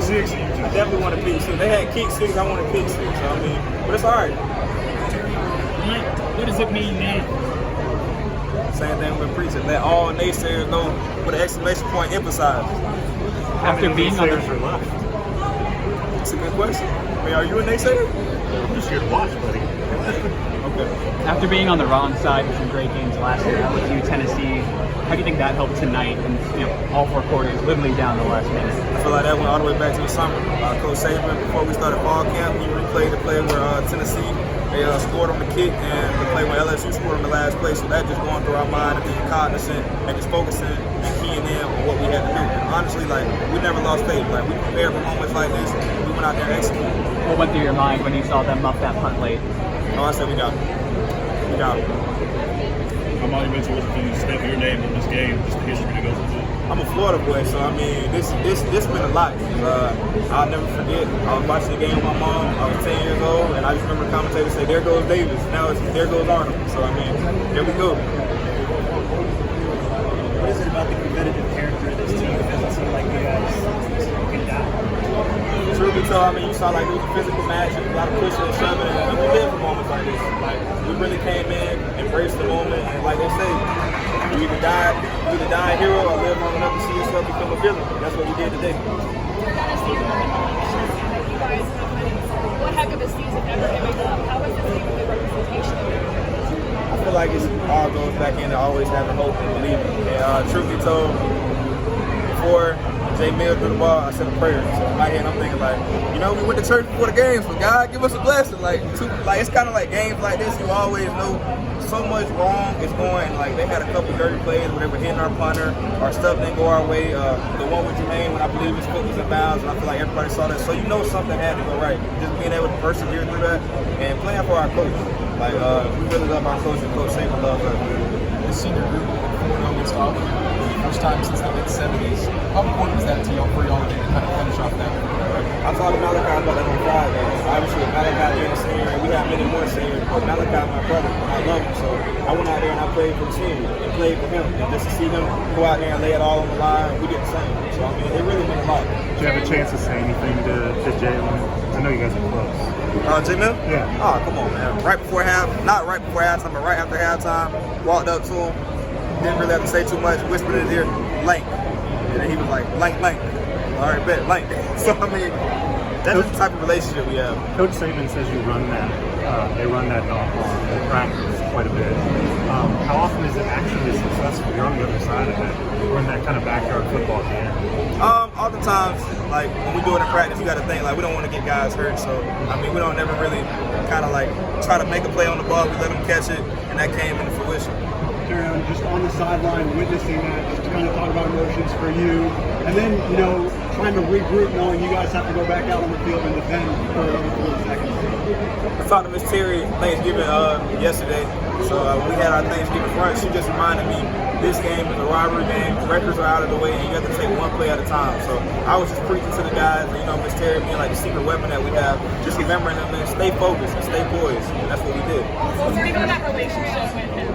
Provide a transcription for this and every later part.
six. I definitely want to pick six. They had kick six. I want to pick six. So, I mean, but it's all right. What does it mean now? Same thing with preaching. Let all naysayers know with an exclamation point emphasized. After being on naysayers are left? That's a good question. I mean, are you a naysayer? I'm just here to watch, buddy. Okay. After being on the wrong side with some great games last year, LSU, Tennessee, how do you think that helped tonight? And all 4 quarters, literally down the last minute. I feel like that went all the way back to the summer. Coach Saban, before we started fall camp, he replayed the play where Tennessee they scored on the kick and the play where LSU scored on the last play. So that just going through our mind and being cognizant and just focusing and keying in on what we had to do. And honestly, like, we never lost faith. Like, we prepared for moments like this. We went out there and executed. What went through your mind when you saw them muff that punt late? Oh, I said we got it. We got it. How monumental was it for you to stamp your name in this game, just the history that goes with it? I'm a Florida boy, so I mean, this meant a lot. I'll never forget. I was watching the game with my mom. I was 10 years old, and I just remember the commentator say, "There goes Davis." Now it's there goes Arnold. So I mean, here we go. What is it about the competitive character of this team that doesn't seem like you guys get down? Truth be told, I mean, you saw like it was a physical match, a lot of pushing and shoving, and we live for moments like this. Like we really came in, embraced the moment, and like they say, you either die a hero or live long enough to see yourself become a villain. That's what we did today. What heck of a season ever giving up? How is this even the representation of it? I feel like it all goes back into always having hope and believing. And truth be told, before Jay Mills threw the ball, I said a prayer. So in my head, I'm thinking like, we went to church before the games, but God give us a blessing. Like it's kind of like games like this, you always know so much wrong is going. Like they had a couple dirty plays where they were hitting our punter, our stuff didn't go our way. The one with Jermaine, when I believe his foot was in bounds, and I feel like everybody saw that. So something had to go right. Just being able to persevere through that and playing for our coach. Like we really love our coach, and Coach Saban loves us. The senior group against Auburn, first time since the mid-70s. How important is that to y'all for y'all to kind of finish off that? I talked to Malachi about that on Friday. Obviously, Malachi being a senior, and we have many more seniors, but Malachi is my brother, and I love him. So I went out there and I played for the senior and played for him. And just to see him go out there and lay it all on the line, we did the same. So, I mean, it really meant a lot. Did you have a chance to say anything to Jalen? I know you guys are close. Jay Mill? Yeah. Oh, come on, man. Not right before halftime, but right after halftime, walked up to him, didn't really have to say too much, whispered in his ear, "Blank." And then he was like, "Blank, blank." All right, bet, blank. So, I mean, that's the type of relationship we have. Coach Saban says you run that, they run that on practice quite a bit. How often is it actually successful? You're on the other side of it. We're in that kind of backyard football game. Oftentimes, like when we do it in practice, you got to think like we don't want to get guys hurt. So I mean, we don't ever really kind of like try to make a play on the ball. We let them catch it, and that came into fruition. Terrion, just on the sideline, witnessing that, just to kind of talk about emotions for you, and then trying to regroup, knowing you guys have to go back out on the field and defend for another 40 seconds. I talked to Miss Terry Thanksgiving yesterday. So when we had our Thanksgiving brunch, she just reminded me this game is a rivalry game. Records are out of the way, and you have to take one play at a time. So I was just preaching to the guys, Miss Terry being like the secret weapon that we have, just remembering them and stay focused and stay poised. And that's what we did. So speaking of that relationship with him,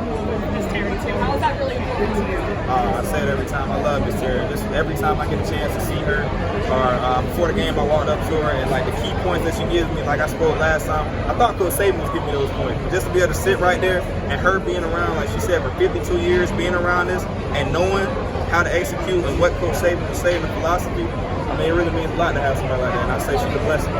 Miss Terry too, how is that really important to you? I say it every time. I love Miss Terry. Just every time I get a chance to see her, or before the game I walked up to her, and like the key points that she gives me, like I spoke last time, I thought Coach Saban was giving me those points. Just to be able to sit right there and her being around, like she said, for 52 years, being around this and knowing how to execute and what Coach Saban was saying, the philosophy, I mean, it really means a lot to have somebody like that. And I say she's a blessing.